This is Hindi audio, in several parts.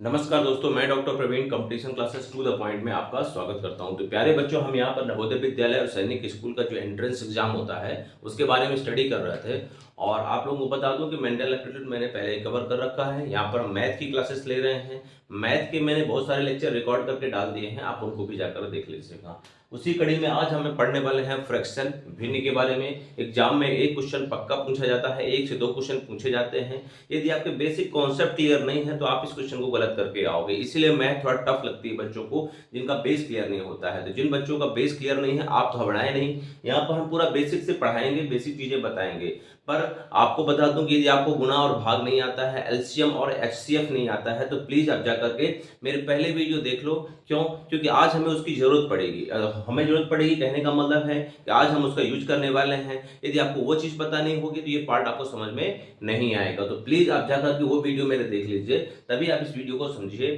नमस्कार दोस्तों, मैं doctor Praveen competition classes to the point में आपका स्वागत करता हूं। तो प्यारे बच्चों, हम यहां पर नवोदय विद्यालय और सैनिक स्कूल का जो एंट्रेंस एग्जाम होता है उसके बारे में स्टडी कर रहे थे। और आप लोगों को बता दूं कि मेंटल एप्टीट्यूड मैंने पहले कवर कर रखा है। यहां पर हम मैथ की क्लासेस ले रहे हैं। मैथ के मैंने बहुत सारे लेक्चर रिकॉर्ड करके डाल दिए हैं, आप उनको भी जाकर देख लीजिएगा। उसी कड़ी में आज हमें पढ़ने वाले हैं फ्रैक्शन भिन्न के बारे में। एग्जाम में एक क्वेश्चन पक्का पूछा जाता है, एक से दो क्वेश्चन पूछे जाते हैं। यदि आपके बेसिक कॉन्सेप्ट क्लियर नहीं है तो आप इस क्वेश्चन को गलत करके आओगे। इसीलिए मैथ थोड़ा टफ लगती है बच्चों को जिनका बेस क्लियर नहीं होता है। तो जिन बच्चों का बेस क्लियर नहीं है आप घबराएं नहीं, यहाँ पर हम पूरा बेसिक से पढ़ाएंगे, बेसिक चीजें बताएंगे। पर आपको बता दूं कि यदि आपको गुणा और भाग नहीं आता है, एलसीएम और एचसीएफ नहीं आता है, तो प्लीज आप जा करके मेरे पहले वीडियो देख लो। क्यों? क्योंकि आज हमें उसकी जरूरत पड़ेगी। हमें जरूरत पड़ेगी कहने का मतलब है कि आज हम उसका यूज करने वाले हैं। यदि आपको वो चीज पता नहीं होगी तो ये पार्ट आपको समझ में नहीं आएगा। तो प्लीज आप जाकर के वो वीडियो मेरे देख लीजिए, तभी आप इस वीडियो को समझिए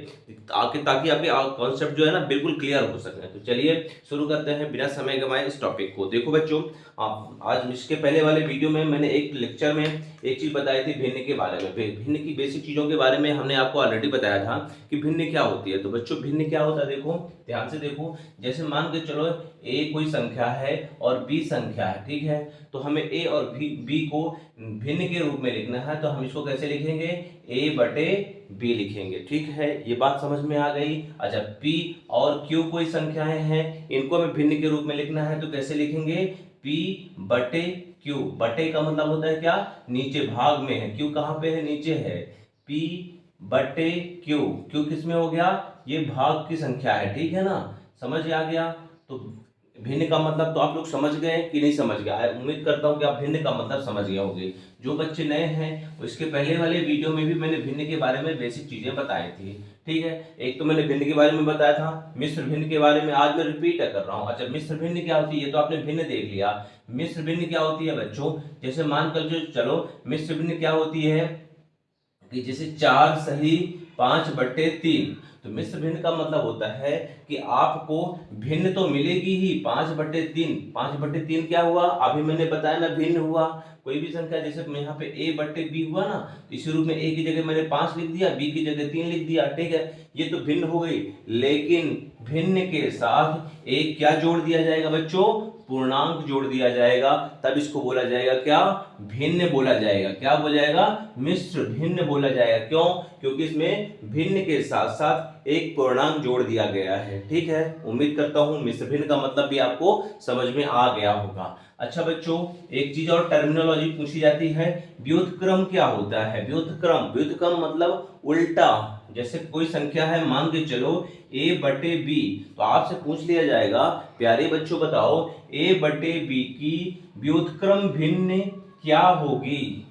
ताकि आपके कॉन्सेप्ट जो है ना बिल्कुल क्लियर हो सके। तो चलिए शुरू करते हैं बिना समय गंवाए इस टॉपिक को। देखो बच्चों, आज इसके पहले वाले वीडियो में मैंने एक लेक्चर में एक चीज बताई थी भिन्न के बारे में। भिन्न की बेसिक चीजों के बारे में हमने आपको ऑलरेडी बताया था कि भिन्न क्या होती है। तो बच्चों, भिन्न क्या होता है देखो, ध्यान से देखो। जैसे मान के चलो ए कोई संख्या है और बी संख्या है, ठीक है। तो हमें ए और बी को भिन्न के रूप में लिखना है, तो हम इसको कैसे लिखेंगे? ए बटे बी लिखेंगे, ठीक है। ये बात समझ में आ गई। अच्छा, पी और क्यू कोई संख्याएं हैं, इनको हमें भिन्न के रूप में लिखना है, तो कैसे लिखेंगे? पी बटे क्यू। बटे का मतलब होता है क्या? नीचे भाग में है। क्यू कहां पे है? नीचे है। पी बटे क्यू। क्यू किस में हो गया? ये भाग की संख्या है, ठीक है ना। समझ आ गया? तो भिन्न का मतलब तो आप लोग समझ गए कि नहीं समझ गए? उम्मीद करता हूं कि आप भिन्न का मतलब समझ गए होंगे। जो बच्चे नए हैं उसके पहले वाले वीडियो में भी मैंने भिन्न के बारे में बेसिक चीजें बताई थी, ठीक है। एक तो मैंने भिन्न के बारे में बताया था, मिश्र भिन्न के बारे में आज मैं रिपीट कर रहा हूं। अच्छा, मिश्र भिन्न क्या होती है? तो आपने भिन्न देख लिया। मिश्र भिन्न क्या होती है बच्चों? जैसे मानकर जो चलो, मिश्र भिन्न क्या होती है कि जैसे 4 सही 5/3। तो मिश्र भिन्न का मतलब होता है कि आपको भिन्न तो मिलेगी ही 5/3। 5/3 क्या हुआ? अभी मैंने बताया ना, भिन्न हुआ। कोई भी संख्या, जैसे यहाँ पे a बटे b हुआ ना, तो इसी रूप में a की जगह मैंने 5 लिख दिया, b की जगह 3 लिख दिया, ठीक है। ये तो भिन्न हो गई। लेकिन भिन्न के साथ एक क्या जोड़ दिया जाएगा बच्चों? पूर्णांक जोड़ दिया जाएगा, तब इसको बोला जाएगा क्या? भिन्न बोला जाएगा। क्या बोला जाएगा? मिश्र भिन्न बोला जाएगा। क्यों? क्योंकि इसमें भिन्न के साथ साथ एक पूर्णांक जोड़ दिया गया है, ठीक है। उम्मीद करता हूं मिश्र भिन्न का मतलब भी आपको समझ में आ गया होगा। अच्छा बच्चों, एक चीज और टर्मिनोलॉजी पूछी जाती है, व्युत्क्रम क्या होता है? व्युत्क्रम, व्युत्क्रम मतलब उल्टा। जैसे कोई संख्या है, मान के चलो a बटे बी, तो आपसे पूछ लिया जाएगा, प्यारे बच्चों बताओ a बटे बी की व्युत्क्रम भिन्न क्या होगी?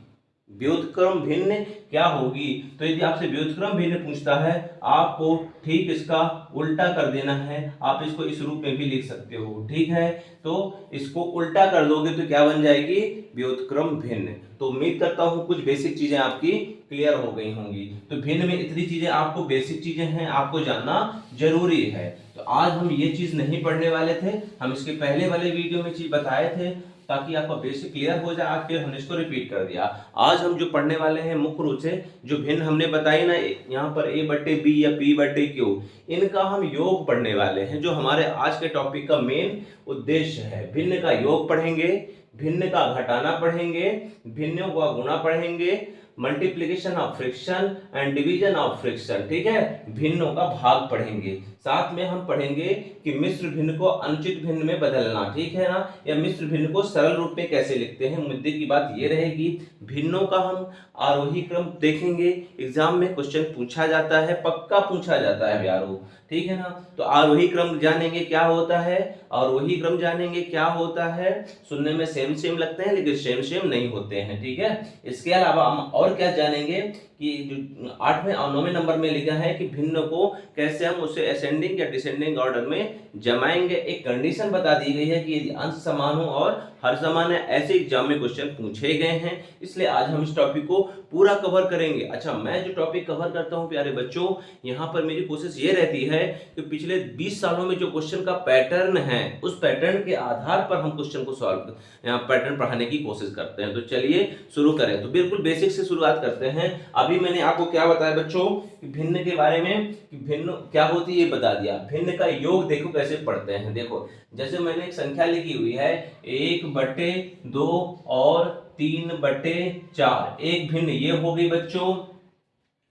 व्युत्क्रम भिन्न क्या होगी? तो यदि आपसे व्युत्क्रम भिन्न पूछता है, आपको ठीक इसका उल्टा कर देना है। आप इसको इस रूप में भी लिख सकते हो, ठीक है। तो इसको उल्टा कर दोगे तो क्या बन जाएगी? व्युत्क्रम भिन्न। तो उम्मीद करता हूं कुछ बेसिक चीजें आपकी क्लियर हो गई होंगी। तो भिन्न में इतनी चीजें आपको बेसिक चीजें हैं, आपको जानना जरूरी है। तो आज हम ये चीज नहीं पढ़ने वाले थे, हम इसके पहले वाले वीडियो में चीज बताए थे ताकि आपका बेसिक क्लियर हो जाए। आज फिर हमने इसको रिपीट कर दिया। आज हम जो पढ़ने वाले हैं मुख्य रूप से जो भिन्न हमने बताई ना, यहाँ पर a बटे बी या p बटे क्यू, इनका हम योग पढ़ने वाले हैं, जो हमारे आज के टॉपिक का मेन उद्देश्य है। भिन्न का योग पढ़ेंगे, भिन्न का घटाना पढ़ेंगे, भिन्नों का गुणा पढ़ेंगे, multiplication of fraction and division of fraction, ठीक है। भिन्नों का भाग पढ़ेंगे। साथ में हम पढ़ेंगे कि मिश्र भिन्न को अनुचित भिन्न में बदलना, ठीक है ना, या मिश्र भिन्न को सरल रूप में कैसे लिखते हैं। मुद्दे की बात ये रहेगी। भिन्नों का हम आरोही क्रम देखेंगे। एग्जाम में क्वेश्चन पूछा जाता है, पक्का पूछा जाता है यारो, ठीक है ना। तो आरोही क्रम जानेंगे क्या होता है, आरोही क्रम जानेंगे क्या होता है। सुनने में सेम सेम लगते हैं लेकिन सेम सेम नहीं होते हैं, ठीक है। इसके अलावा हम और क्या जानेंगे कि जो 8वें और 9वें नंबर में लिखा है कि भिन्न को कैसे हम उसे असेंडिंग या डिसेंडिंग ऑर्डर में जमाएंगे। एक कंडीशन बता दी गई है कि यदि अंश समान हो और हर समान है, ऐसे एग्जाम में क्वेश्चन पूछे गए हैं। इसलिए आज हम इस टॉपिक को पूरा कवर करेंगे। अच्छा, मैं जो टॉपिक कवर करता हूं प्यारे बच्चों, यहाँ पर मेरी कोशिश ये रहती है कि पिछले 20 सालों में जो क्वेश्चन का पैटर्न है, उस पैटर्न के आधार पर हम क्वेश्चन को सॉल्व पैटर्न पढ़ाने की कोशिश करते हैं। तो चलिए शुरू करें। तो बिल्कुल बेसिक से शुरुआत करते हैं। अभी अभी मैंने आपको क्या बताया बच्चों कि भिन्न के बारे में, कि भिन्न क्या होती है ये बता दिया। भिन्न का योग देखो कैसे पढ़ते हैं। देखो जैसे मैंने एक संख्या लिखी हुई है 1/2 और 3/4। एक भिन्न ये हो गई बच्चों,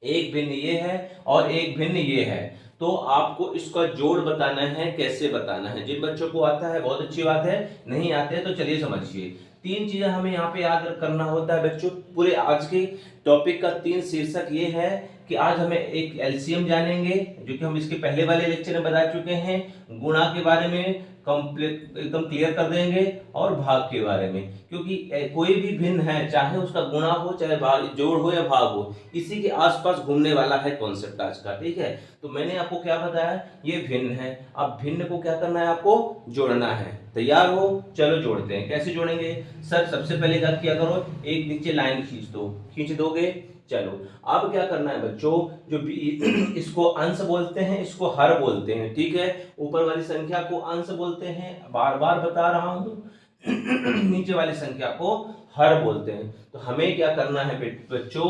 एक भिन्न ये है और एक भिन्न ये है। तो आपको इसका जोड़ बताना है, कैसे बताना है। जिन बच्चों को आता है बहुत अच्छी बात है, नहीं आते हैं तो चलिए समझिए। तीन चीजें हमें यहाँ पे याद करना होता है बच्चों। पूरे आज के टॉपिक का तीन शीर्षक ये है कि आज हमें एक एलसीएम जानेंगे, जो कि हम इसके पहले वाले लेक्चर में बता चुके हैं। गुणा के बारे में कंप्लीट एकदम क्लियर कर देंगे, और भाग के बारे में, क्योंकि कोई भी भिन्न है, चाहे उसका गुणा हो, चाहे भाग, जोड़ हो या भाग हो, इसी के आसपास घूमने वाला है कॉन्सेप्ट आज का। ठीक है, तो मैंने आपको क्या बताया, ये भिन्न है। अब भिन्न को क्या करना है, आपको जोड़ना है। तैयार हो, चलो जोड़ते हैं। कैसे जोड़ेंगे सर? सबसे पहले क्या किया करो, एक नीचे लाइन खींच दो, खींच दोगे। चलो अब क्या करना है बच्चों, जो इसको अंश बोलते हैं, इसको हर बोलते हैं। ठीक है, ऊपर वाली संख्या को अंश बोलते हैं, बार बार बता रहा हूं। नीचे वाली संख्या को हर बोलते हैं। तो हमें क्या करना है बच्चों,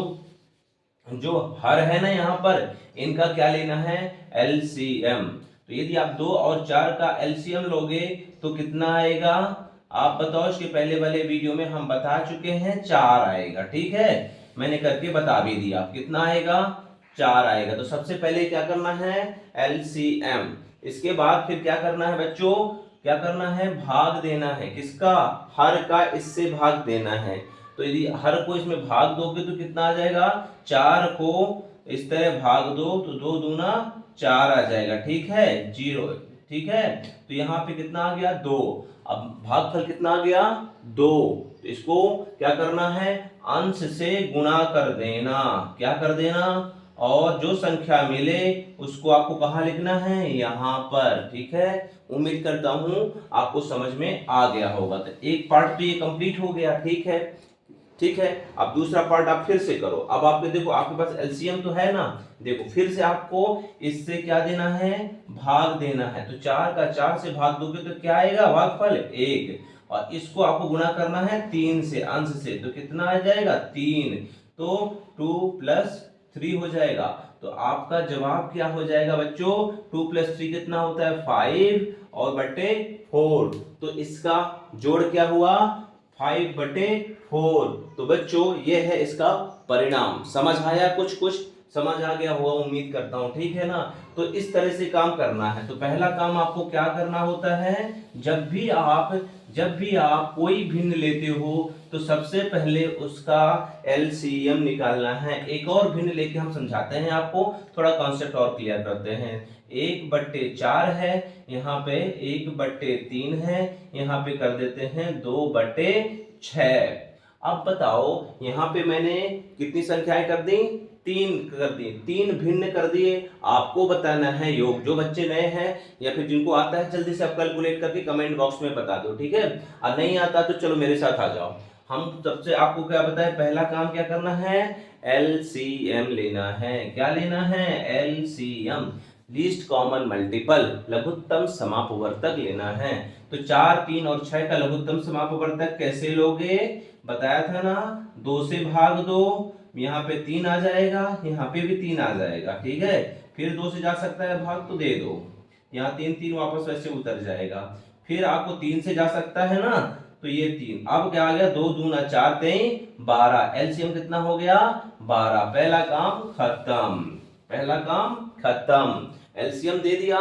जो हर है ना यहाँ पर, इनका क्या लेना है, एलसीएम। तो यदि आप 2 और 4 का एलसीएम लोगे तो कितना आएगा, आप बताओ। इसके पहले वाले वीडियो में हम बता चुके हैं 4 आएगा। ठीक है, मैंने करके बता भी दिया कितना आएगा, 4 आएगा। तो सबसे पहले क्या करना है, एलसीएम। इसके बाद फिर क्या करना है बच्चों, क्या करना है, भाग देना है। किसका, हर का इससे भाग देना है। तो यदि हर को इसमें भाग दोगे तो कितना आ जाएगा, 4 को इस तरह भाग दो तो 2 दूना 4 आ जाएगा। ठीक है, 0। ठीक है, तो यहाँ पे कितना आ गया, 2। अब भागफल कितना आ गया, 2। तो इसको क्या करना है, अंश से गुणा कर देना। क्या कर देना, और जो संख्या मिले उसको आपको कहाँ लिखना है, यहाँ पर। ठीक है, उम्मीद करता हूं आपको समझ में आ गया होगा। तो एक पार्ट तो ये कंप्लीट हो गया। ठीक है, ठीक है, अब दूसरा पार्ट आप फिर से करो। अब आपके देखो, आपके पास एलसीएम तो है ना, देखो फिर से आपको इससे क्या देना है, भाग देना है। तो 4 का 4 से भाग दोगे तो क्या आएगा, भागफल 1। और इसको आपको गुणा करना है 3 से, अंश से। तो कितना आ जाएगा, 3। तो 2 + 3 हो जाएगा। तो आपका जवाब क्या हो जाएगा बच्चों, 2 + 3 कितना होता है, 5 और बटे 4। तो इसका जोड़ क्या हुआ, 5/4। तो बच्चों ये है इसका परिणाम। समझ आया, कुछ कुछ समझ आ गया होगा, उम्मीद करता हूं। ठीक है ना, तो इस तरह से काम करना है। तो पहला काम आपको क्या करना होता है, जब भी आप कोई भिन्न लेते हो तो सबसे पहले उसका एलसीएम निकालना है। एक और भिन्न लेके हम समझाते हैं आपको, थोड़ा कॉन्सेप्ट और क्लियर करते हैं। 1/4 है, यहाँ पे 1/3 है, यहाँ पे कर देते हैं 2/6। अब बताओ, यहाँ पे मैंने कितनी संख्याएं कर दी, 3 कर दी, 3 भिन्न कर दिए। आपको बताना है योग। जो बच्चे नए हैं या फिर जिनको आता है, जल्दी से आप कैलकुलेट करके कमेंट बॉक्स में बता दो। ठीक है, और नहीं आता तो चलो मेरे साथ आ जाओ। हम सबसे आपको क्या बताएं, पहला काम क्या करना है, एलसीएम लेना है। क्या लेना है, एलसीएम, लीस्ट कॉमन मल्टीपल, लघुत्तम समापवर्तक लेना है। तो 4, 3 और 6 का लघुत्तम समापवर्तक कैसे लोगे, बताया था ना, 2 से भाग दो, यहाँ पे 3 आ जाएगा, यहाँ पे भी 3 आ जाएगा। ठीक है, फिर 2 से जा सकता है भाग तो दे दो, यहाँ 3 3 वापस वैसे उतर जाएगा। फिर आपको 3 से जा सकता है ना, तो ये 3। अब क्या आ गया, 2 दूना 4, 3 12। एलसीएम कितना हो गया, 12। पहला काम खत्म, पहला काम खत्म, एलसीएम दे दिया।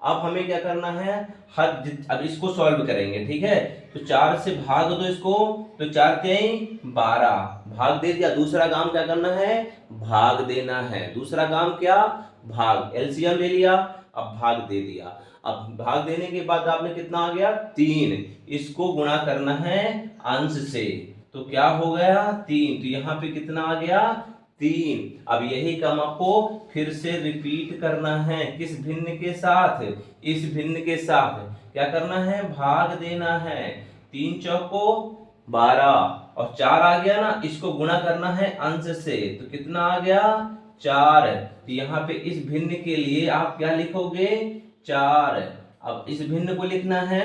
अब हमें क्या करना है, अब इसको सॉल्व करेंगे। ठीक है, तो 4 से भाग दो इसको, तो 4 3 12, भाग दे दिया। दूसरा काम क्या करना है, भाग देना है। दूसरा काम क्या, भाग, एलसीएम ले लिया, अब भाग दे दिया। अब भाग देने के बाद आपने कितना आ गया, 3। इसको गुणा करना है अंश से, तो क्या हो गया, 3। तो यहाँ पे कितना आ गया, 3। अब यही काम आपको फिर से रिपीट करना है, किस भिन्न के साथ, इस भिन्न के साथ। क्या करना है, भाग देना है। 3 चौको 12 और 4 आ गया ना, इसको गुणा करना है अंश से, तो कितना आ गया, 4। तो यहाँ पे इस भिन्न के लिए आप क्या लिखोगे, 4। अब इस भिन्न को लिखना है,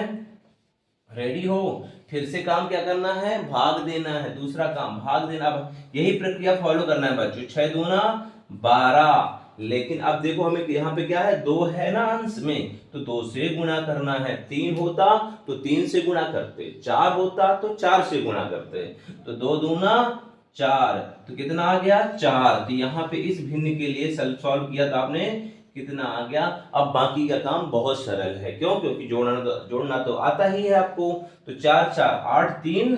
रेडी हो? फिर से काम क्या करना है, भाग देना है, दूसरा काम भाग देना। अब यही प्रक्रिया फॉलो करना है बच्चों। 6 दूना 12, लेकिन अब देखो हमें यहाँ पे क्या है, 2 है ना अंश में, तो 2 से गुणा करना है। 3 होता तो 3 से गुणा करते, 4 होता तो 4 से गुणा करते, तो 2 दूना 4, तो कितना आ गया 4। तो यहाँ पे इस भिन्न के लिए सॉल्व किया तो आपने कितना आ गया। अब बाकी का काम बहुत सरल है, क्यों? क्योंकि जोड़ना तो आता ही है आपको। तो 4 4 8 3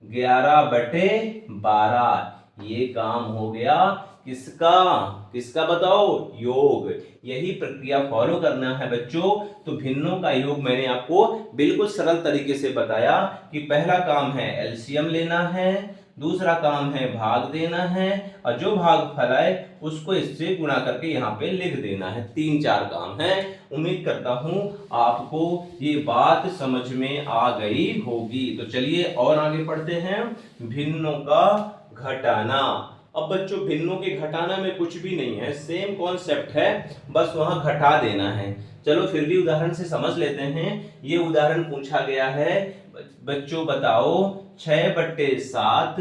11/12, ये काम हो गया किसका? किसका बताओ? योग। यही प्रक्रिया फॉलो करना है बच्चों। तो भिन्नों का योग मैंने आपको बिल्कुल सरल तरीके से बताया कि पहला काम है एलसीएम लेना है, दूसरा काम है भाग देना है, और जो भागफल है उसको इससे गुणा करके यहाँ पे लिख देना है। 3-4 काम है। उम्मीद करता हूं आपको ये बात समझ में आ गई होगी। तो चलिए और आगे पढ़ते हैं। भिन्नों का घटाना। अब बच्चों भिन्नों के घटाना में कुछ भी नहीं है, सेम कॉन्सेप्ट है, बस वहां घटा देना है। चलो फिर भी उदाहरण से समझ लेते हैं। ये उदाहरण पूछा गया है, बच्चों बताओ 6/7,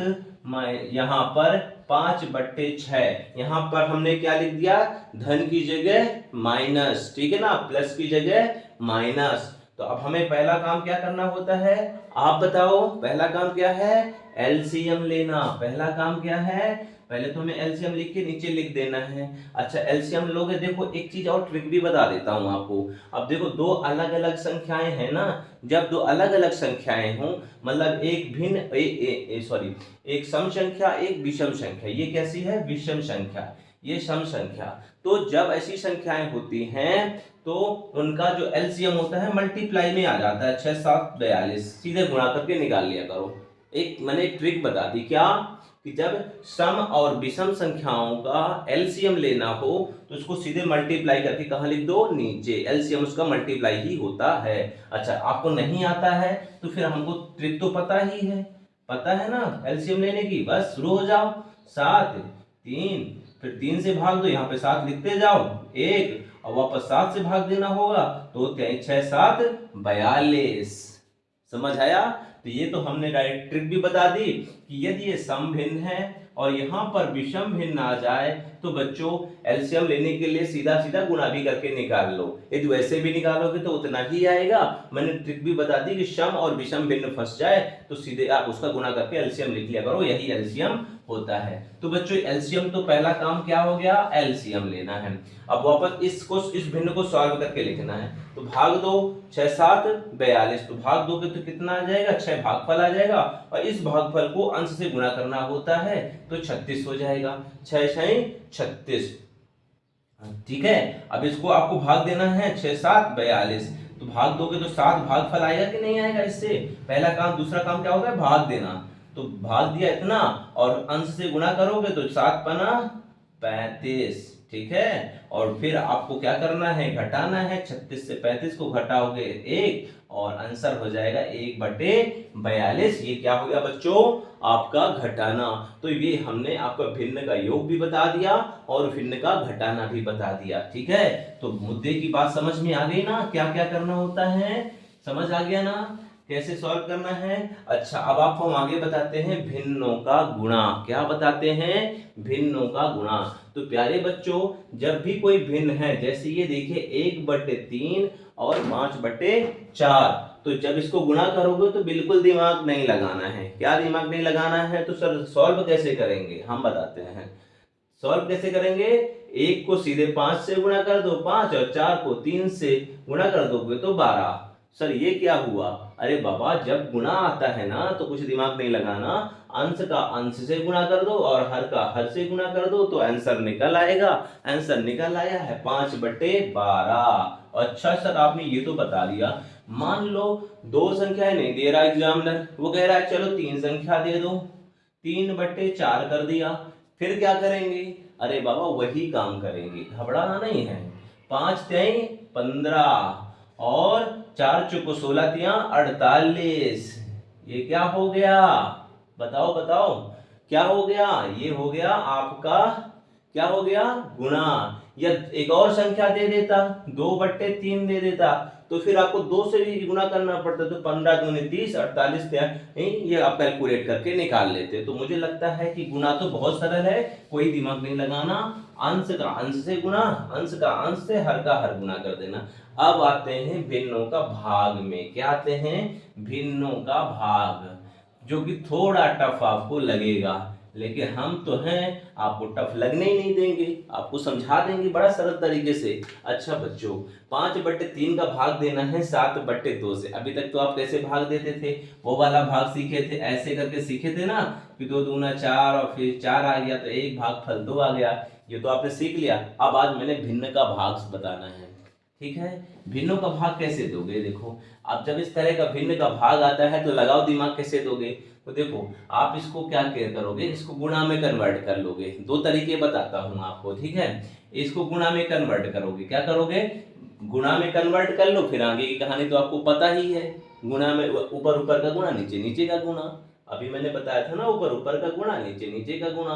यहाँ पर 5/6। यहाँ पर हमने क्या लिख दिया, धन की जगह माइनस, ठीक है ना, प्लस की जगह माइनस। तो अब हमें पहला काम क्या करना होता है, आप बताओ पहला काम क्या है, एलसीएम लेना। पहला काम क्या है, पहले तो हमें एलसीएम लिख के नीचे लिख देना है। अच्छा एलसीएम लोगे, देखो एक चीज और ट्रिक भी बता देता हूं आपको। अब देखो दो अलग अलग संख्याएं हैं ना, जब दो अलग अलग संख्याएं हों, मतलब एक भिन्न सॉरी एक सम संख्या एक विषम संख्या, ये कैसी है, विषम संख्या, ये सम संख्या। तो जब ऐसी संख्याएं होती हैं तो उनका जो एलसीएम होता है मल्टीप्लाई में आ जाता है। 6 7 42, सीधे गुणा करके निकाल लिया करो। एक मैंने ट्रिक बता दी, क्या कि जब सम और विषम संख्याओं का एलसीएम लेना हो तो उसको सीधे मल्टीप्लाई करके कहां लिख दो, नीचे। एलसीएम उसका मल्टीप्लाई ही होता है। अच्छा आपको नहीं आता है तो फिर हमको ट्रिक तो पता ही है, पता है ना एलसीएम लेने की, बस शुरू हो जाओ। 7 3, फिर 3 से भाग दो, यहाँ पे 7 लिखते जाओ, 1 और वापस 7 से भाग देना होगा, तो 6 7 42। समझ आया? तो ये तो हमने डायरेक्ट ट्रिक भी बता दी कि यदि ये सम भिन्न है और यहाँ पर विषम भिन्न आ जाए तो बच्चों एलसीएम लेने के लिए सीधा सीधा गुणा भी करके निकाल लो। यदि वैसे भी निकालोगे तो उतना ही आएगा। मैंने ट्रिक भी बता दी कि सम और विषम भिन्न फंस जाए तो सीधे आप उसका गुणा करके एलसीएम लिख लिया करो, यही एलसीएम होता है। तो बच्चों एलसीएम तो पहला काम क्या हो गया, एलसीएम लेना है। अब वापस इस भिन्न को सॉल्व करके लिखना है। तो भाग दो, 6 7 42, तो भाग दोगे तो कितना आ जाएगा, 6 भागफल आ जाएगा, और इस भागफल को अंश से गुणा करना होता है तो 36 हो जाएगा। 6 6 36, ठीक है। अब इसको आपको भाग देना है, 6 7 42, तो भाग दोगे तो 7 भागफल आएगा कि नहीं आएगा इससे। पहला काम, दूसरा काम क्या होता है, भाग देना। तो भाग दिया इतना और अंश से गुणा करोगे तो 7 पना 35, ठीक है। और फिर आपको क्या करना है, घटाना है। 36 से 35 को घटाओगे 1 और आंसर हो जाएगा 1/42। ये क्या हो गया बच्चों, आपका घटाना। तो ये हमने आपका भिन्न का योग भी बता दिया और भिन्न का घटाना भी बता दिया, ठीक है। तो मुद्दे की बात समझ में आ गई ना, क्या क्या करना होता है, समझ आ गया ना, कैसे सॉल्व करना है। अच्छा अब आपको हम आगे बताते हैं भिन्नों का गुणा। क्या बताते हैं, भिन्नों का गुणा। तो प्यारे बच्चों जब भी कोई भिन्न है, जैसे ये देखिए 1/3 और 5/4, तो जब इसको गुणा करोगे तो बिल्कुल दिमाग नहीं लगाना है। क्या दिमाग नहीं लगाना है, तो सर सॉल्व कैसे करेंगे, हम बताते हैं। सॉल्व कैसे करेंगे, 1 को सीधे 5 से गुणा कर दो 5, और 4 को 3 से गुणा कर दोगे तो 12। सर ये क्या हुआ, अरे बाबा जब गुणा आता है ना तो कुछ दिमाग नहीं लगाना, अंश का अंश से गुणा कर दो और हर का हर से गुणा कर दो तो आंसर निकल आएगा। आंसर निकल आया है 5/12। अच्छा सर आपने ये तो बता दिया, मान लो 2 संख्याएं नहीं दे रहा एग्जामिनर, वो कह रहा है चलो 3 संख्या दे दो, 3/4 कर दिया, फिर क्या करेंगे, अरे बाबा वही काम करेंगे, घबराना नहीं है। 5 3 15 और 4 चौको 16 तिया 48, ये क्या हो गया, बताओ बताओ क्या हो गया, ये हो गया आपका क्या हो गया, गुणा। या एक और संख्या दे देता, 2/3 दे देता, तो फिर आपको 2 से भी गुणा करना पड़ता, तो 15 दूनी 30, 48 ये आप कैलकुलेट करके निकाल लेते। तो मुझे लगता है कि गुणा तो बहुत सरल है, कोई दिमाग नहीं लगाना। अंश का अंश से गुणा, अंश का अंश से, हर का हर गुणा कर देना। अब आते हैं भिन्नों का भाग में। क्या आते हैं, भिन्नों का भाग, जो कि थोड़ा टफ आपको लगेगा, लेकिन हम तो हैं, आपको टफ लगने ही नहीं देंगे, आपको समझा देंगे बड़ा सरल तरीके से। अच्छा बच्चों, 5/3 का भाग देना है 7/2 से। अभी तक तो आप कैसे भाग देते थे, वो वाला भाग सीखे थे, ऐसे करके सीखे थे ना, कि 2 दूना 4 और फिर 4 आ गया तो एक भागफल 2 आ गया, ये तो आपने सीख लिया। अब आज मैंने भिन्न का भाग बताना है, ठीक है। भिन्नों का भाग कैसे दोगे, देखो अब जब इस तरह का भिन्न का भाग आता है तो लगाओ दिमाग, कैसे दोगे। तो देखो आप इसको क्या करोगे, इसको गुणा में कन्वर्ट कर लोगे। 2 तरीके बताता हूं आपको, ठीक है। इसको गुणा में कन्वर्ट करोगे, क्या करोगे, गुणा में कन्वर्ट कर लो, फिर आगे की कहानी तो आपको पता ही है। गुणा में ऊपर ऊपर का गुणा, नीचे नीचे का गुणा। अभी मैंने बताया था ना, ऊपर ऊपर का गुणा, नीचे नीचे का गुणा।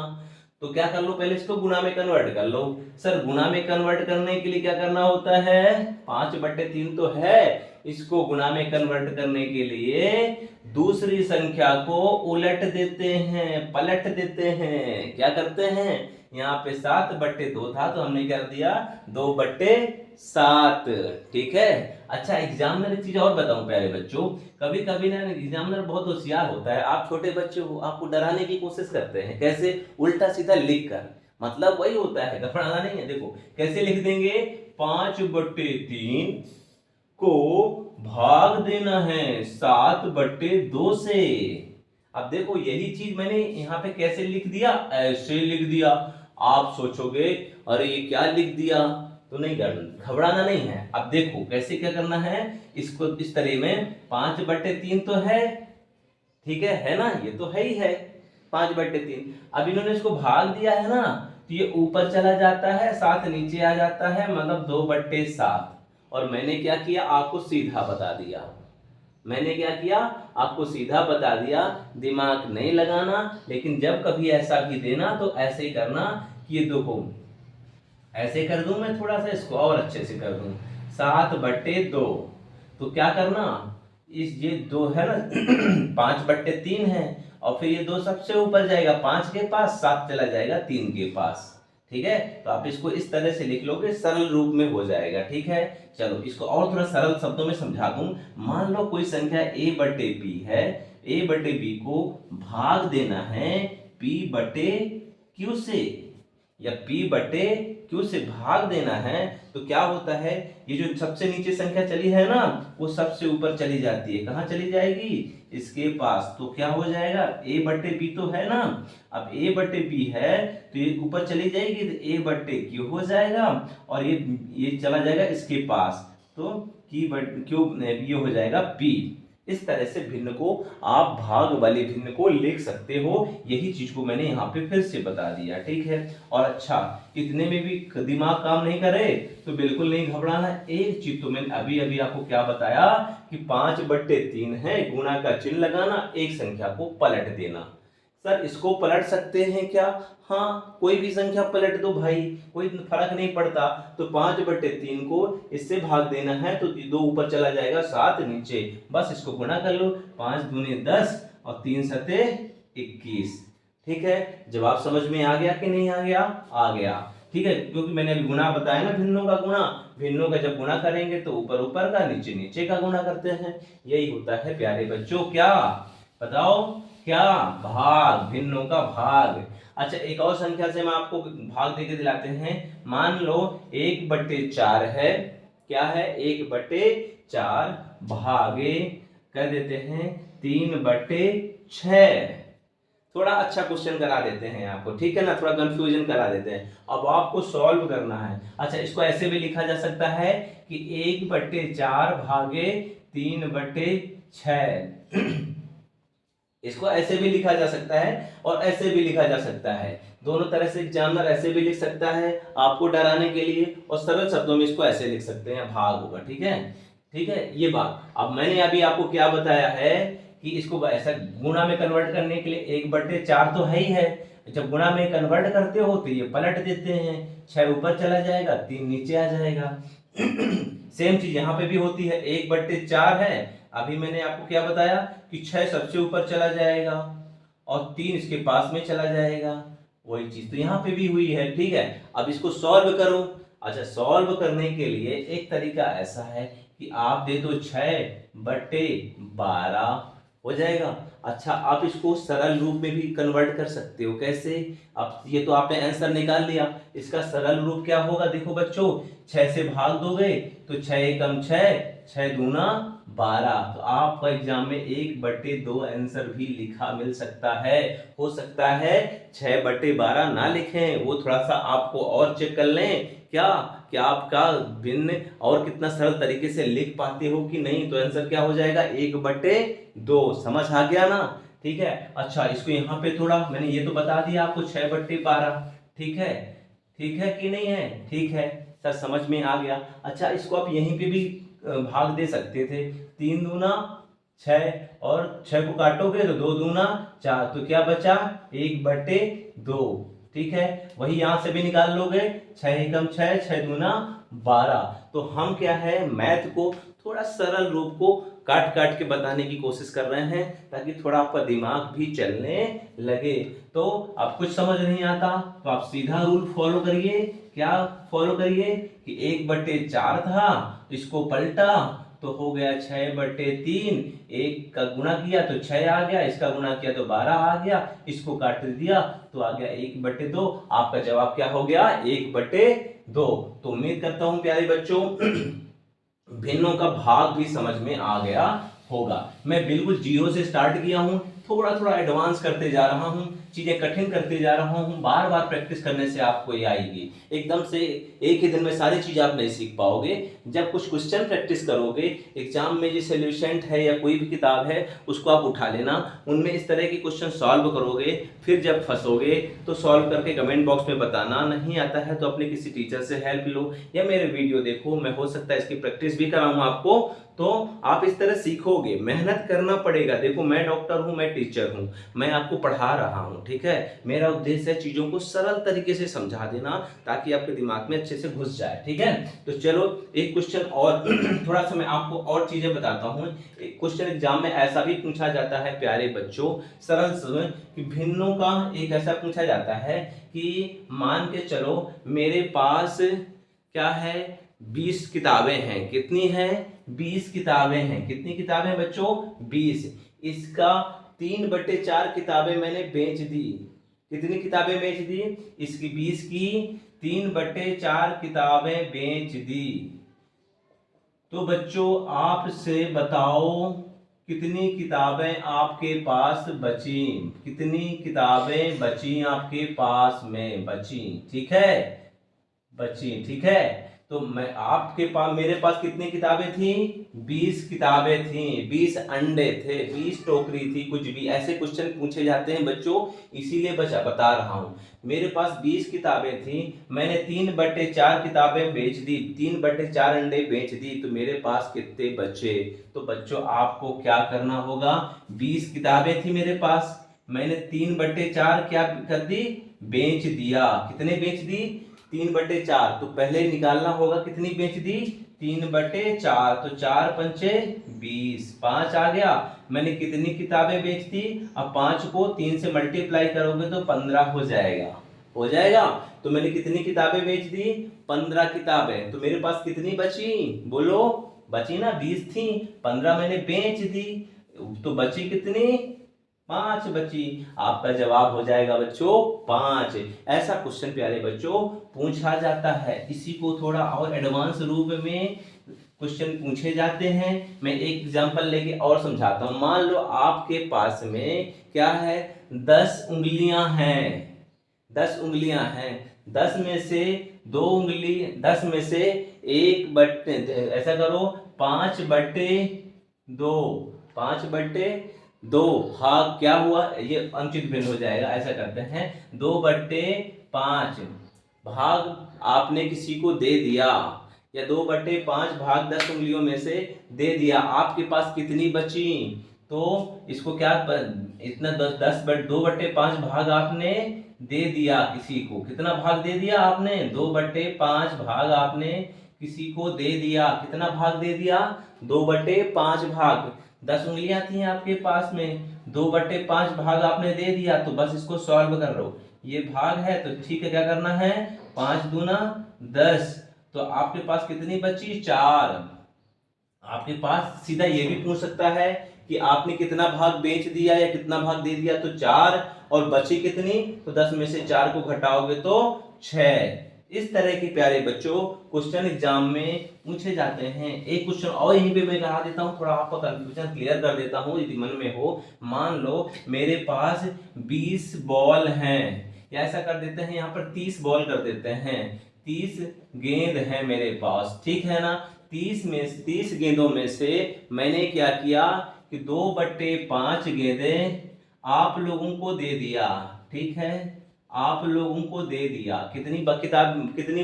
तो क्या कर लो, पहले इसको गुणा में कन्वर्ट कर लो। सर गुणा में कन्वर्ट करने के लिए क्या करना होता है, 5/3 तो है, इसको गुणा में कन्वर्ट करने के लिए दूसरी संख्या को उलट देते हैं, पलट देते हैं। क्या करते हैं, यहाँ पे 7/2 था तो हमने क्या दिया, 2/7, ठीक है। अच्छा एग्जामिनर एक चीज और बताऊं प्यारे बच्चों, कभी कभी ना एग्जामिनर बहुत होशियार होता है, आप छोटे बच्चे हो, आपको डराने की कोशिश करते हैं। कैसे, उल्टा सीधा लिख कर, मतलब वही होता है, घबराना नहीं है। देखो कैसे लिख देंगे, 5/3 को भाग देना है 7/2 से। अब देखो यही चीज मैंने यहाँ पे कैसे लिख दिया, ऐसे लिख दिया। आप सोचोगे अरे ये क्या लिख दिया, तो नहीं घबराना नहीं है। अब देखो कैसे क्या करना है, इसको इस तरह में 5/3 तो है, ठीक है ना, ये तो है ही है 5/3। अब इन्होंने इसको भाग दिया है ना, तो ये ऊपर चला जाता है, 7 नीचे आ जाता है, मतलब 2/7। और मैंने क्या किया, आपको सीधा बता दिया। मैंने क्या किया, आपको सीधा बता दिया, दिमाग नहीं लगाना। लेकिन जब कभी ऐसा भी देना तो ऐसे ही करना कि ये देखो ऐसे कर दूं मैं, थोड़ा सा इसको और अच्छे से कर दूं, 7/2। तो क्या करना, इस ये 2 है ना 5/3 है, और फिर ये 2 सबसे ऊपर जाएगा 5 के पास, 7 चला जाएगा 3 के पास, ठीक है। तो आप इसको इस तरह से लिख लोगे, सरल रूप में हो जाएगा, ठीक है। चलो इसको और थोड़ा सरल शब्दों में समझा दूं। मान लो कोई संख्या a/b है, a/b को भाग देना है p/q से, या p/q से भाग देना है, तो क्या होता है, ये जो सबसे नीचे संख्या चली है ना, वो सबसे ऊपर चली जाती है। कहां चली जाएगी, इसके पास। तो क्या हो जाएगा, a/b तो है ना, अब a/b है तो ये ऊपर चली जाएगी, तो a/q हो जाएगा, और ये चला जाएगा इसके पास, तो q ये हो जाएगा p। इस तरह से भिन्न को आप भाग वाले भिन्न को लिख सकते हो। यही चीज को मैंने यहाँ पे फिर से बता दिया, ठीक है। और अच्छा, इतने में भी दिमाग काम नहीं करे तो बिल्कुल नहीं घबराना। एक चीज तो मैंने अभी अभी आपको क्या बताया कि 5/3 है, गुणा का चिन्ह लगाना, एक संख्या को पलट देना। सर इसको पलट सकते हैं क्या, हाँ कोई भी संख्या पलट दो भाई, कोई फर्क नहीं पड़ता। तो 5/3 को इससे भाग देना है, तो 2 ऊपर चला जाएगा, 7 नीचे, बस इसको गुणा कर लो, 5 दूनी 10 और 3 सते 21, ठीक है। जवाब समझ में आ गया कि नहीं आ गया, आ गया, ठीक है। क्योंकि मैंने अभी गुणा बताया ना, भिन्नों का गुणा, भिन्नों का जब गुणा करेंगे तो ऊपर ऊपर का, नीचे नीचे का गुणा करते हैं, यही होता है प्यारे बच्चों। क्या बताओ, क्या भाग, भिन्नों का भाग। अच्छा एक और संख्या से मैं आपको भाग देके दिलाते हैं। मान लो 1/4 है, क्या है, 1/4 भागे कर देते हैं 3/6। थोड़ा अच्छा क्वेश्चन करा देते हैं आपको, ठीक है ना, थोड़ा कंफ्यूजन करा देते हैं। अब आपको सॉल्व करना है। अच्छा इसको ऐसे भी लिखा जा सकता है कि 1/4 भागे 3/6 इसको ऐसे भी लिखा जा सकता है और ऐसे भी लिखा जा सकता है। दोनों तरह से एग्जामिनर ऐसे भी लिख सकता है आपको डराने के लिए, और सरल शब्दों में इसको ऐसे लिख सकते हैं, भाग होगा, ठीक है, ठीक है। ये बात अब मैंने अभी आपको क्या बताया है कि इसको ऐसा गुणा में कन्वर्ट करने के लिए 1/4 तो है ही है, जब गुणा में कन्वर्ट करते हो तो ये पलट देते हैं, 6 ऊपर चला जाएगा 3 नीचे आ जाएगा। सेम चीज यहाँ पे भी होती है, 1/4 है, अभी मैंने आपको क्या बताया कि 6 सबसे ऊपर चला जाएगा और 3 इसके पास में चला जाएगा, वही चीज तो यहाँ पे भी हुई है। ठीक है, अब इसको सॉल्व करो। अच्छा, सॉल्व करने के लिए एक तरीका ऐसा है कि आप दे दो 6/12 हो जाएगा। अच्छा, आप इसको सरल रूप में भी कन्वर्ट कर सकते हो। कैसे? अब ये तो आपने आंसर निकाल लिया, इसका सरल रूप क्या होगा? देखो बच्चों, 6 से भाग दोगे तो 6 एकम 6, 6 दूना 12। तो आपका एग्जाम में 1/2 आंसर भी लिखा मिल सकता है। हो सकता है 6/12 ना लिखें, वो थोड़ा सा आपको और चेक कर लें क्या आपका भिन्न और कितना सरल तरीके से लिख पाते हो कि नहीं। तो आंसर क्या हो जाएगा? 1/2। समझ आ गया ना? ठीक है। अच्छा, इसको यहाँ पे थोड़ा मैंने ये तो बता दिया आपको 6/12। ठीक है, ठीक है कि नहीं है? ठीक है सर, समझ में आ गया। अच्छा, इसको आप यहीं पे भी भाग दे सकते थे, 3 दूना 6 और 6 को काटोगे तो 2 दूना 4, तो क्या बचा? 1/2। ठीक है, वही यहां से भी निकाल लोगे, 6 एकम 6, 6 दूना 12। तो हम क्या है, मैथ को थोड़ा सरल रूप को काट काट के बताने की कोशिश कर रहे हैं ताकि थोड़ा आपका दिमाग भी चलने लगे। तो अब कुछ समझ नहीं आता तो आप सीधा रूल फॉलो करिए। क्या फॉलो करिए कि 1/4 था, इसको पलटा तो हो गया 6/3। एक का गुणा किया तो 6 आ गया, इसका गुणा किया तो 12 आ गया, इसको काट दिया तो आ गया 1/2। आपका जवाब क्या हो गया? 1/2। तो उम्मीद करता हूं प्यारे बच्चों भिन्नों का भाग भी समझ में आ गया होगा। मैं बिल्कुल जीरो से स्टार्ट किया हूं, थोड़ा थोड़ा एडवांस करते जा रहा हूं, चीजें कठिन करते जा रहा हूं। बार बार प्रैक्टिस करने से आपको ये आएगी। एकदम से एक ही दिन में सारी चीज आप नहीं सीख पाओगे। जब कुछ क्वेश्चन प्रैक्टिस करोगे, एग्जाम में जो सोल्यूशन है या कोई भी किताब है उसको आप उठा लेना, उनमें इस तरह के क्वेश्चन सॉल्व करोगे, फिर जब फंसोगे तो सॉल्व करके कमेंट बॉक्स में बताना। नहीं आता है तो अपने किसी टीचर से हेल्प लो या मेरे वीडियो देखो, मैं हो सकता है इसकी प्रैक्टिस भी कराऊं आपको, तो आप इस तरह सीखोगे। मेहनत करना पड़ेगा। देखो, मैं डॉक्टर हूं, मैं टीचर हूं, मैं आपको पढ़ा रहा हूं। ठीक है, मेरा उद्देश्य है चीजों को सरल तरीके से समझा देना ताकि आपके दिमाग में अच्छे से घुस जाए। ठीक है, तो चलो एक क्वेश्चन और थोड़ा सा मैं आपको और चीजें बताता हूं। एक क्वेश्चन एग्जाम में ऐसा भी पूछा जाता है प्यारे बच्चों, सरल कि भिन्नों का एक ऐसा पूछा जाता है कि मान के चलो मेरे पास क्या है, 20 किताबें हैं। कितनी है? 20 किताबें हैं। कितनी किताबें बच्चों? 20। इसका 3/4 किताबें मैंने बेच दी। कितनी किताबें बेच दी? इसकी 20 की 3/4 किताबें बेच दी। तो बच्चों आपसे बताओ कितनी किताबें आपके पास बची? कितनी किताबें बची आपके पास में? बची, ठीक है, बची। ठीक है, तो मैं आपके पास, मेरे पास कितनी किताबें थी? 20 किताबें थी, 20 अंडे थे, 20 टोकरी थी, कुछ भी ऐसे क्वेश्चन पूछे जाते हैं बच्चों, इसीलिए बता रहा हूं। मेरे पास 20 किताबें थी, मैंने 3/4 किताबें बेच दी, 3/4 अंडे बेच दी, तो मेरे पास कितने बचे? तो बच्चों आपको क्या करना होगा, 20 किताबें थी मेरे पास, मैंने 3/4 क्या कर दी? बेच दिया। कितने बेच दी? 3/4। तो पहले निकालना होगा कितनी बेच दी? 3/4। तो 4 पंचे 20, 5 आ गया। मैंने कितनी किताबें बेच दी? अब 5 को 3 से मल्टीप्लाई करोगे तो 15 हो जाएगा। हो जाएगा। तो मैंने कितनी किताबें बेच दी? 15 किताबें। तो मेरे पास कितनी बची? बोलो, बची ना, 20 थी, 15 मैंने बेच दी, तो बची कितनी? 5 बची। आपका जवाब हो जाएगा बच्चों 5। ऐसा क्वेश्चन प्यारे बच्चों पूछा जाता है। इसी को थोड़ा और एडवांस रूप में क्वेश्चन पूछे जाते हैं। मैं एक एग्जांपल लेके और समझाता हूं। मान लो आपके पास में क्या है, 10 उंगलियां हैं। 10 उंगलियां हैं, 10 में से 2 उंगली, 10 में से 1/, ऐसा करो 5/2, 5/2 भाग क्या हुआ, ये अनुचित भिन्न हो जाएगा, ऐसा करते हैं 2/5 भाग आपने किसी को दे दिया, या 2/5 भाग 10 उंगलियों में से दे दिया। आपके पास कितनी बची? तो इसको क्या इतना 2/5 भाग आपने दे दिया किसी को, कितना भाग दे दिया आपने, 2/5 भाग आपने किसी को दे दिया। कितना भाग दे दिया, 2/5 भाग। 10 उंगलियां थी आपके पास में, 2/5 भाग आपने दे दिया, तो बस इसको सॉल्व कर लो। ये भाग है तो ठीक है, क्या करना है, 5 दूना 10, तो आपके पास कितनी बची, 4। आपके पास सीधा ये भी पूछ सकता है कि आपने कितना भाग बेच दिया या कितना भाग दे दिया, तो 4, और बची कितनी, तो 10 में से 4 को घटाओगे तो 6। इस तरह के प्यारे बच्चों क्वेश्चन एग्जाम में पूछे जाते हैं। एक क्वेश्चन और यहीं पे मैं कहा देता हूँ, थोड़ा आपका कंफ्यूजन क्लियर कर देता हूँ यदि मन में हो। मान लो मेरे पास 20 बॉल हैं, या ऐसा कर देते हैं यहाँ पर 30 बॉल कर देते हैं, 30 गेंद है मेरे पास, ठीक है ना। 30 गेंदों में से मैंने क्या किया कि 2/5 गेंदें आप लोगों को दे दिया, ठीक है, आप लोगों को दे दिया। कितनी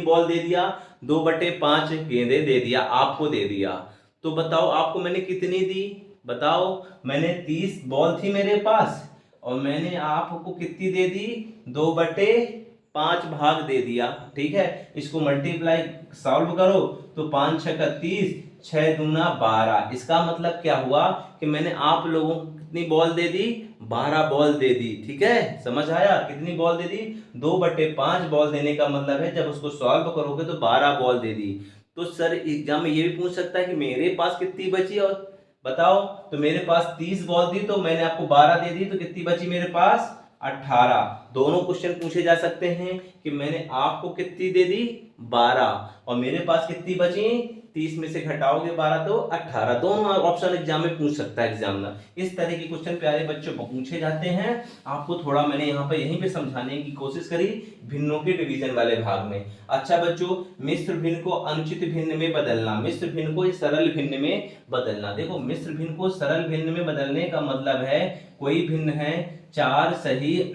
बॉल दे दिया, 2/5 गेंदें दे दिया, आपको दे दिया। तो बताओ आपको मैंने कितनी दी, बताओ। मैंने 30 बॉल थी मेरे पास और मैंने आपको कितनी दे दी, 2/5 भाग दे दिया, ठीक है। इसको मल्टीप्लाई सॉल्व करो तो 5 6 का 30, 6 दूना 12। इसका मतलब क्या हुआ कि मैंने आप लोगों को कितनी बॉल दे दी, 12 बॉल दे दी, ठीक है। समझ आया, कितनी बॉल दे दी, 2/5 बॉल देने का मतलब है जब उसको सॉल्व करोगे तो 12 बॉल दे दी। तो सर एग्जाम में ये भी पूछ सकता है कि मेरे पास कितनी बची, और बताओ। तो मेरे पास 30 बॉल दी तो मैंने आपको 12 दे दी, तो कितनी बची मेरे पास, 18। दोनों क्वेश्चन पूछे जा सकते हैं कि मैंने आपको कितनी दे दी, 12, और मेरे पास कितनी बची, 30 में से घटाओगे 12 तो 18। दोनों ऑप्शन एग्जाम में पूछ सकता है एग्जामिनर। इस तरह के क्वेश्चन प्यारे बच्चों पूछे जाते हैं। आपको थोड़ा मैंने यहाँ पर यहीं पे समझाने की कोशिश करी भिन्नों के डिवीजन वाले भाग में। अच्छा बच्चों, मिश्र भिन्न को अनुचित भिन्न में बदलना, मिश्र भिन्न को सरल भिन्न में बदलना। देखो मिश्र भिन्न को सरल भिन्न में बदलने का मतलब है कोई भिन्न है 4 सही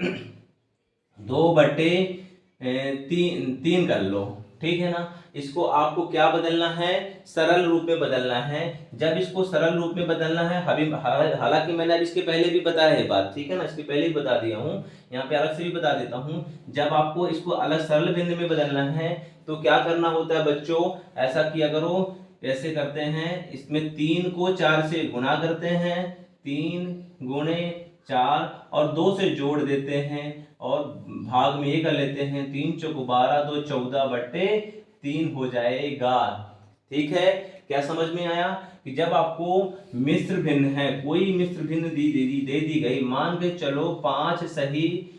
2/3 कर लो, ठीक है ना। इसको आपको क्या बदलना है, सरल रूप में बदलना है। जब इसको सरल रूप में बदलना है, हालांकि मैंने अब इसके पहले भी बताया है बात, ठीक है ना, इसके पहले भी बता दिया हूँ, यहाँ पे अलग से भी बता देता हूँ। जब आपको इसको अलग सरल भिन्न में बदलना है तो क्या करना होता है बच्चों, ऐसा किया करो, ऐसे करते हैं, इसमें 3 को 4 से गुणा करते हैं, 3 गुणे 4, और 2 से जोड़ देते हैं, और भाग में ये कर लेते हैं, 3 चौक 12, 2 14/3 हो जाएगा, ठीक है। क्या समझ में आया कि जब आपको मिश्र भिन्न है, कोई मिश्र भिन्न दे दी गई, मान के चलो 5 सही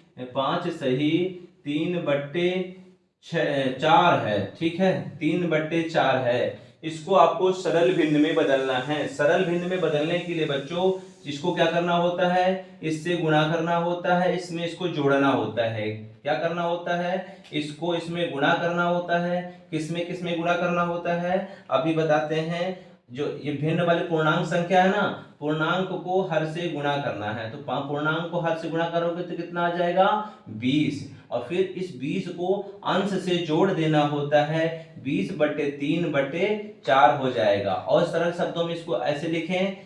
3/4 है, ठीक है, 3/4 है। इसको आपको सरल भिन्न में बदलना है। सरल भिन्न में बदलने के लिए बच्चों इसको क्या करना होता है, इससे गुणा करना होता है, इसमें इसको जोड़ना होता है। क्या करना होता है, इसको इसमें गुणा करना होता है, किसमें गुणा करना होता है, अभी बताते हैं। जो ये भिन्न वाली पूर्णांक संख्या है ना, पूर्णांक को हर से गुणा करना है, तो पूर्णांक को हर से गुणा करोगे तो कितना आ जाएगा, 20, और फिर इस 20 को अंश से जोड़ देना होता है, 20/3/4 हो जाएगा। और सरल शब्दों में इसको ऐसे लिखें,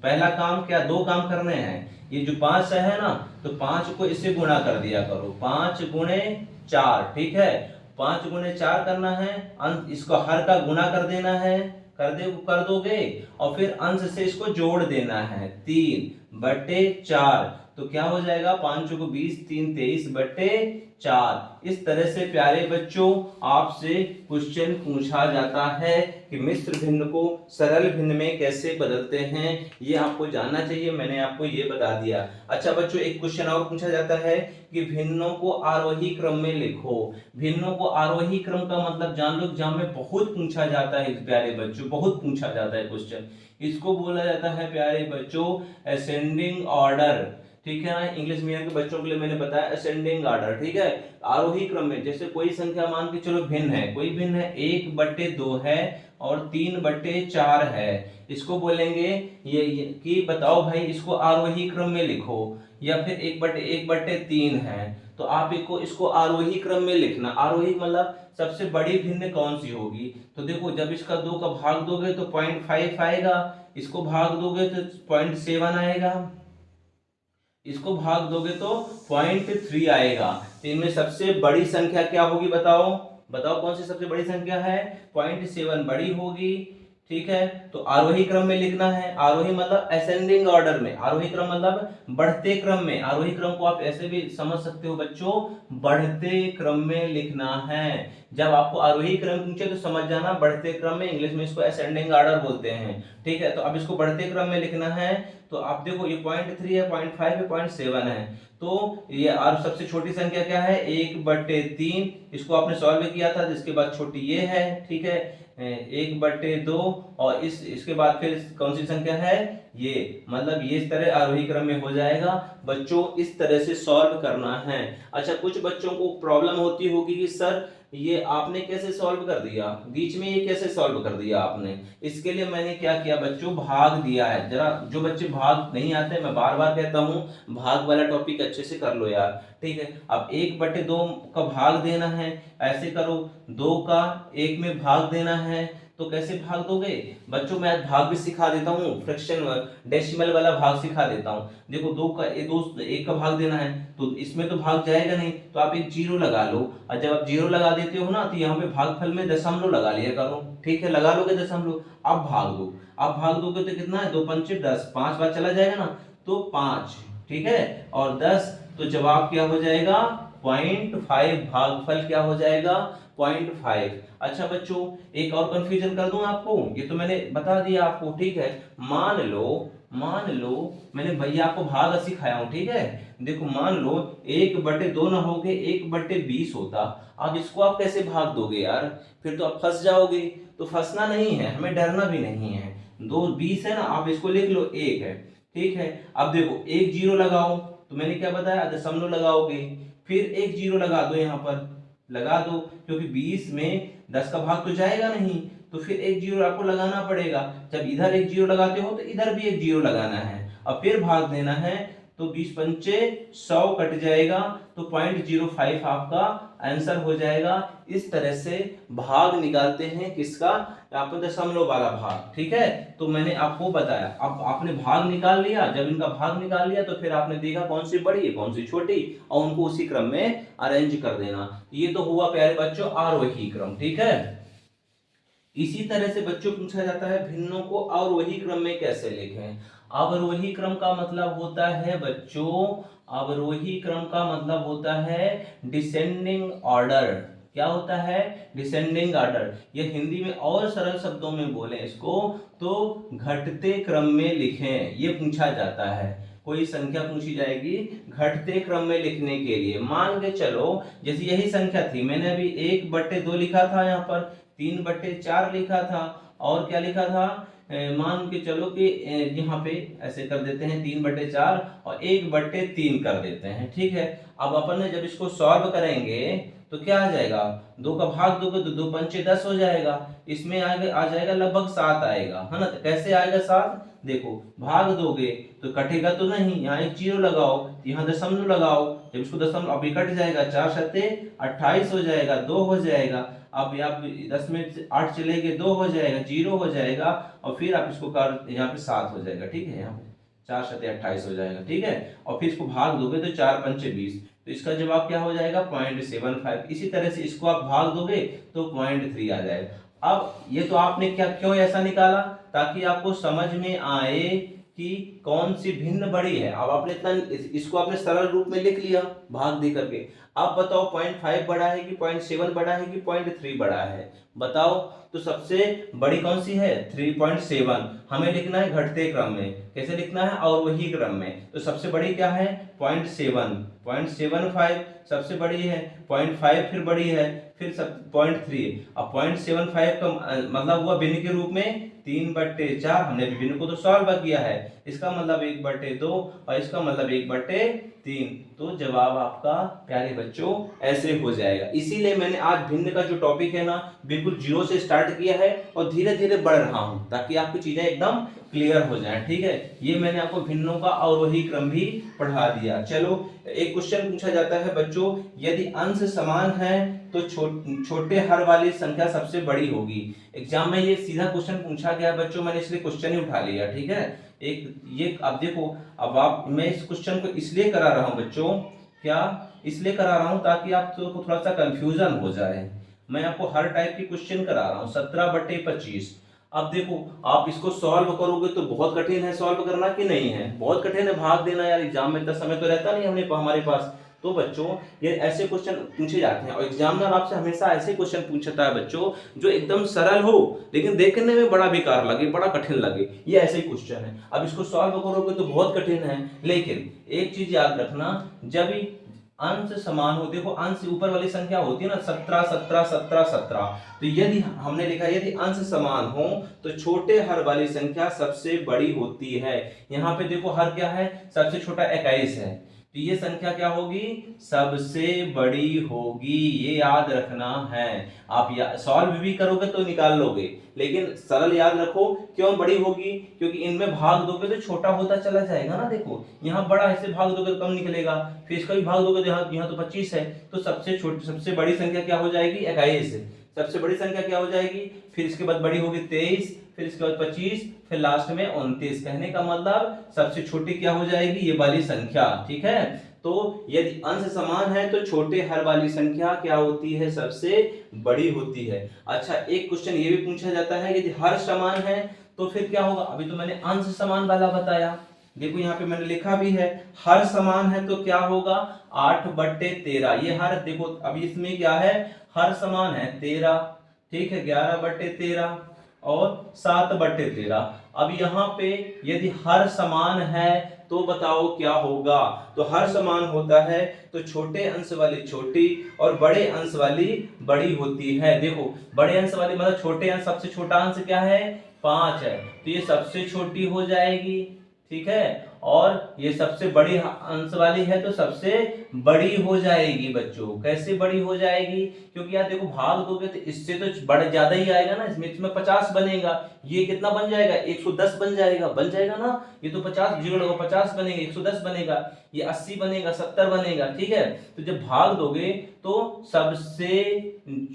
पहला काम क्या, 2 काम करने हैं, ये जो 5 है ना, तो 5 को इससे गुणा कर दिया करो, 5 गुणे 4, ठीक है, 5 गुणे 4 करना है, इसको हर का गुणा कर देना है, कर दोगे, और फिर अंश से इसको जोड़ देना है, 3/4, तो क्या हो जाएगा, 5 को 20, 3 23/4। इस तरह से प्यारे बच्चों आपसे क्वेश्चन पूछा जाता है कि मिश्र भिन्न को सरल भिन्न में कैसे बदलते हैं, ये आपको जानना चाहिए, मैंने आपको ये बता दिया। अच्छा बच्चों, एक क्वेश्चन और पूछा जाता है कि भिन्नों को आरोही क्रम में लिखो। भिन्नों को आरोही क्रम का मतलब जान लो, एग्जाम में बहुत पूछा जाता है प्यारे बच्चों, बहुत पूछा जाता है क्वेश्चन। इसको बोला जाता है प्यारे बच्चों असेंडिंग ऑर्डर, ठीक है ना। इंग्लिश मीडियम के बच्चों के लिए मैंने बताया असेंडिंग ऑर्डर, ठीक है। आरोही क्रम में, जैसे कोई संख्या मान के चलो भिन्न है, कोई भिन्न है 1/2 है और 3/4 है, इसको बोलेंगे ये कि बताओ भाई इसको आरोही क्रम में लिखो, या फिर 1/3 है, तो आप इसको आरोही क्रम में लिखना। आरोही मतलब सबसे बड़ी भिन्न कौन सी होगी, तो देखो जब इसका 2 का भाग दोगे तो 0.5 आएगा, इसको भाग दोगे तो 0.7 आएगा, इसको भाग दोगे तो 0.3 आएगा। तो इनमें सबसे बड़ी संख्या क्या होगी बताओ, बताओ कौन सी सबसे बड़ी संख्या है, 0.7 बड़ी होगी। ठीक है, तो आरोही क्रम में लिखना है, आरोही मतलब असेंडिंग ऑर्डर में, आरोही क्रम मतलब बढ़ते क्रम में, आरोही क्रम को आप ऐसे भी समझ सकते हो बच्चों, बढ़ते क्रम में लिखना है। जब आपको आरोही क्रम पूछे तो समझ जाना बढ़ते क्रम में, इंग्लिश में इसको असेंडिंग ऑर्डर बोलते हैं। ठीक है, तो अब इसको बढ़ते क्रम में लिखना है। तो आप देखो ये 0.3 है, 0.5 है, 0.7 है, तो ये और सबसे छोटी संख्या क्या है, 1/3। इसको आपने सॉल्व किया था, जिसके बाद छोटी ये है। ठीक है, 1/2, और इसके बाद फिर कौन सी संख्या है, ये, मतलब ये इस तरह आरोही क्रम में हो जाएगा। बच्चों इस तरह से सॉल्व करना है। अच्छा, कुछ बच्चों को प्रॉब्लम होती होगी कि सर ये आपने कैसे सॉल्व कर दिया, बीच में ये कैसे सॉल्व कर दिया आपने। इसके लिए मैंने क्या किया बच्चों, भाग दिया है। जरा जो बच्चे भाग नहीं आते, मैं बार बार कहता हूँ भाग वाला टॉपिक अच्छे से कर लो यार। ठीक है, अब 1/2 का भाग देना है, ऐसे करो, 2 का 1 में भाग देना है, तो कैसे भाग दोगे बच्चों, मैं आज भाग भी सिखा देता हूँ, फ्रैक्शन डेसिमल वाला भाग सिखा देता हूँ। देखो 2 का 1 का भाग देना है, तो इसमें तो भाग जाएगा नहीं, तो आप एक जीरो लगा लो, और जब आप जीरो लगा देते हो ना, तो यहाँ पे भागफल में दशमलव लगा लिया करो। ठीक है, लगा लोगे दशमलव, अब भाग दो, अब भाग दोगे तो कितना है, 2 पंचे 10, 5 बार चला जाएगा ना, तो 5। ठीक है, और 10, तो जवाब क्या हो जाएगा, 0.5, भागफल क्या हो जाएगा, 0.5। अच्छा बच्चों, एक और कंफ्यूजन कर दूं आपको, ये तो मैंने बता दिया आपको। ठीक है, मान लो मैंने भैया आपको भाग सिखाया हूं। ठीक है, देखो मान लो 1/2 ना हो गए, 1/20 होता। अब इसको आप कैसे भाग दोगे यार, फिर तो आप फंस जाओगे। तो फंसना नहीं है, हमें डरना भी नहीं है। 2/20 है ना, आप इसको लिख लो 1 है। ठीक है, अब देखो एक जीरो लगाओ, तो मैंने क्या बताया, दशमलव लगाओगे, फिर एक जीरो लगा दो, यहाँ पर लगा दो, क्योंकि 20 में 10 का भाग तो जाएगा नहीं, तो फिर एक जीरो आपको लगाना पड़ेगा। जब इधर एक जीरो लगाते हो तो इधर भी एक जीरो लगाना है, अब फिर भाग देना है, तो 20 पंचे 100 कट जाएगा, तो 0.05 आपका आंसर हो जाएगा। इस तरह से भाग निकालते हैं, किसका, आपको दशमलव वाला भाग। ठीक है, तो मैंने आपको बताया, अब आपने भाग निकाल लिया, जब इनका भाग निकाल लिया तो फिर आपने देखा कौन सी बड़ी है कौन सी छोटी, और उनको उसी क्रम में अरेंज कर देना। ये तो हुआ प्यारे बच्चों आरोही क्रम। ठीक है, इसी तरह से बच्चों पूछा जाता है भिन्नों को अवरोही क्रम में कैसे लिखें। अवरोही क्रम का मतलब होता है बच्चों, अवरोही क्रम का मतलब होता है डिसेंडिंग ऑर्डर। क्या होता है, डिसेंडिंग ऑर्डर। ये हिंदी में और सरल शब्दों में बोले इसको तो घटते क्रम में लिखें, ये पूछा जाता है। कोई संख्या पूछी जाएगी घटते क्रम में लिखने के लिए, मान के चलो जैसे यही संख्या थी, मैंने अभी 1/2 लिखा था, यहाँ पर 3/4 लिखा था, और क्या लिखा था, मान के चलो कि यहाँ पे ऐसे कर देते हैं 3/4 और 1/3 कर देते हैं। ठीक है, अब अपन ने जब इसको सॉल्व करेंगे तो क्या आ जाएगा, 2 का भाग दोगे तो 2 पंचे 10 हो जाएगा, इसमें आ जाएगा लगभग 7 आएगा, है ना। तो कैसे आएगा 7, देखो भाग दोगे तो कटेगा तो नहीं, यहाँ एक जीरो लगाओ, यहाँ दशमलव लगाओ, जब इसको दशमलव अभी कट जाएगा, 4 सत्ते 28 हो जाएगा, 2 हो जाएगा। अब आप 10 में से 8 चले गए, 2 हो जाएगा, 0 हो जाएगा, और फिर आप इसको कर यहाँ पे 7 हो जाएगा। ठीक है, यहाँ पे 4 सत्ते 28 हो जाएगा। ठीक है, और फिर इसको भाग दोगे तो 4 पंचे 20, तो इसका जवाब क्या हो जाएगा 0.75। इसी तरह से इसको आप भाग दोगे तो 0.3 आ जाएगा। अब ये तो आपने क्या क्यों ऐसा निकाला, ताकि आपको समझ में आए कि कौन सी भिन्न बड़ी है। अब आपने इतना इसको आपने सरल रूप में लिख लिया भाग दे करके। अब बताओ 0.5 बड़ा है कि 0.7 बड़ा है कि 0.3 बड़ा है, बताओ। तो सबसे बड़ी कौन सी है, 3.7। हमें लिखना है घटते क्रम में, कैसे लिखना है, और वही क्रम में। तो सबसे बड़ी क्या है 0.7, 0.75 सबसे बड़ी है, 0.5 फिर बड़ी है, फिर 0.3। अब 0.75 का मतलब हुआ भिन्न के रूप में 3/4। हमने भिन्न को तो सॉल्व किया है, इसका मतलब 1/2 और इसका मतलब 1/3। तो जवाब आपका प्यारे बच्चों ऐसे हो जाएगा। इसीलिए मैंने आज भिन्न का जो टॉपिक है ना बिल्कुल जीरो से स्टार्ट किया है और धीरे धीरे बढ़ रहा हूं, ताकि आपकी चीजें एकदम क्लियर हो जाएं। ठीक है, ये मैंने आपको भिन्नों का अवरोही क्रम भी पढ़ा दिया। चलो, एक क्वेश्चन पूछा जाता है बच्चों, यदि अंश समान है तो छोटे हर वाली संख्या सबसे बड़ी होगी। एग्जाम में ये सीधा क्वेश्चन पूछा गया बच्चों, मैंने इसलिए क्वेश्चन ही उठा लिया। ठीक है, एक ये अब देखो, अब आप मैं इस क्वेश्चन को इसलिए करा रहा हूं बच्चों, क्या इसलिए करा रहा हूँ ताकि आपको थोड़ा सा कंफ्यूजन हो जाए। मैं आपको हर टाइप की क्वेश्चन करा रहा हूँ 17/25। अब देखो, आप इसको सॉल्व करोगे तो बहुत कठिन है सॉल्व करना कि नहीं है? बहुत कठिन है भाग देना यार, एग्जाम में इतना समय तो रहता नहीं हमारे पास। तो बच्चों, ये ऐसे क्वेश्चन पूछे जाते हैं और एग्जामिनर आपसे हमेशा ऐसे क्वेश्चन पूछता है बच्चों जो एकदम सरल हो लेकिन देखने में बड़ा बेकार लगे, बड़ा कठिन लगे, ये ऐसे ही क्वेश्चन है। अब इसको सॉल्व करोगे तो बहुत कठिन है, लेकिन एक चीज याद रखना, जब भी अंश समान हो, देखो अंश ऊपर वाली संख्या होती है ना 17 17 17 17, तो यदि हमने लिखा यदि अंश समान हो तो छोटे हर वाली संख्या सबसे बड़ी होती है। यहाँ पे देखो हर क्या है, सबसे छोटा 21 है, तो ये संख्या क्या होगी, सबसे बड़ी होगी, ये याद रखना है। आप सॉल्व भी करोगे तो निकाल लोगे, लेकिन सरल याद रखो। क्यों बड़ी होगी? क्योंकि इनमें भाग दोगे तो छोटा होता चला जाएगा ना। देखो यहाँ बड़ा है, इससे भाग दोगे तो कम निकलेगा, फिर इसका भी भाग दोगे तो यहाँ तो 25 है, तो सबसे बड़ी संख्या क्या हो जाएगी, 21। सबसे बड़ी संख्या क्या हो जाएगी, फिर इसके बाद बड़ी होगी 23, फिर इसके बाद 25, फिर लास्ट में 29। कहने का मतलब सबसे छोटी क्या हो जाएगी, ये वाली संख्या। ठीक है, तो यदि अंश समान है तो छोटे हर वाली संख्या क्या होती है, सबसे बड़ी होती है। अच्छा, एक क्वेश्चन ये भी पूछा जाता है यदि हर समान है तो फिर क्या होगा। अभी तो मैंने अंश समान वाला बताया, देखो यहाँ पे मैंने लिखा भी है, हर समान है तो क्या होगा, 8/13। ये हर, देखो अभी इसमें क्या है, हर समान है 13, ठीक है, 11/13 और 7/13। अब यहाँ पे यदि हर समान है तो बताओ क्या होगा। तो हर समान होता है तो छोटे अंश वाली छोटी और बड़े अंश वाली बड़ी होती है। देखो बड़े अंश वाली मतलब छोटे अंश, सबसे छोटा अंश क्या है, 5 है, तो ये सबसे छोटी हो जाएगी। ठीक है, और ये सबसे बड़ी अंश वाली है तो सबसे बड़ी हो जाएगी। बच्चों कैसे बड़ी हो जाएगी, क्योंकि यार देखो भाग दोगे तो इससे तो बड़ा ज्यादा ही आएगा ना, इसमें 50 बनेगा, ये कितना बन जाएगा, 110 बन जाएगा ना। ये तो 50 जीरो 50 बनेगा, 110 बनेगा, ये 80 बनेगा, 70 बनेगा। ठीक है, तो जब भाग दोगे तो सबसे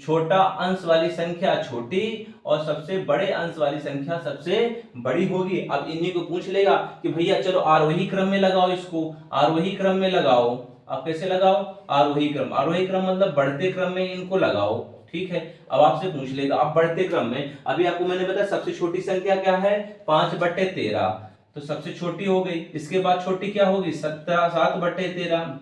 छोटा अंश वाली संख्या छोटी और सबसे बड़े अंश वाली संख्या सबसे बड़ी होगी। अब इन्हीं को पूछ लेगा कि भैया चलो आरोही क्रम में लगाओ, इसको आरोही क्रम में लगाओ। आप कैसे लगाओ, आरोही क्रम, आरोही क्रम मतलब बढ़ते क्रम में इनको लगाओ। ठीक है, अब आपसे पूछ लेगा आप बढ़ते क्रम में, अभी आपको मैंने बताया सबसे छोटी संख्या क्या है, 5/13, तो सबसे छोटी हो गई। इसके बाद छोटी क्या होगी, 7/13,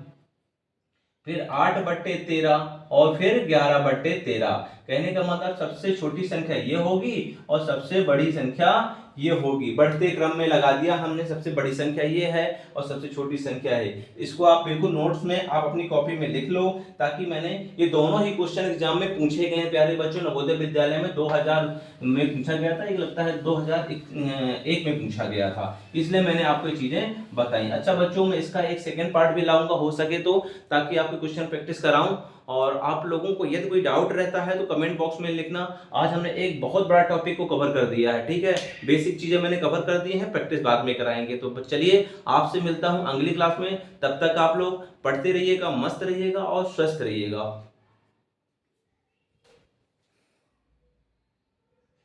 फिर 8/13 और फिर 11/13। कहने का मतलब सबसे छोटी संख्या ये होगी और सबसे बड़ी संख्या ये होगी। बढ़ते क्रम में लगा दिया हमने, सबसे बड़ी संख्या ये है और सबसे छोटी संख्या है। इसको आप बिल्कुल नोट्स में आप अपनी कॉपी में लिख लो, ताकि मैंने ये दोनों ही क्वेश्चन एग्जाम में पूछे गए हैं प्यारे बच्चों। नवोदय विद्यालय में 2000 में पूछा गया था, ये लगता है 2001 में पूछा गया था, इसलिए मैंने आपको ये चीजें बताई। अच्छा बच्चों, मैं इसका एक सेकेंड पार्ट भी लाऊंगा हो सके तो, ताकि आपको क्वेश्चन प्रैक्टिस कराऊं। और आप लोगों को यदि कोई डाउट रहता है तो कमेंट बॉक्स में लिखना। आज हमने एक बहुत बड़ा टॉपिक को कवर कर दिया है। ठीक है, बेसिक चीजें मैंने कवर कर दी हैं, प्रैक्टिस बाद में कराएंगे। तो चलिए आपसे मिलता हूं अगली क्लास में, तब तक आप लोग पढ़ते रहिएगा, मस्त रहिएगा और स्वस्थ रहिएगा।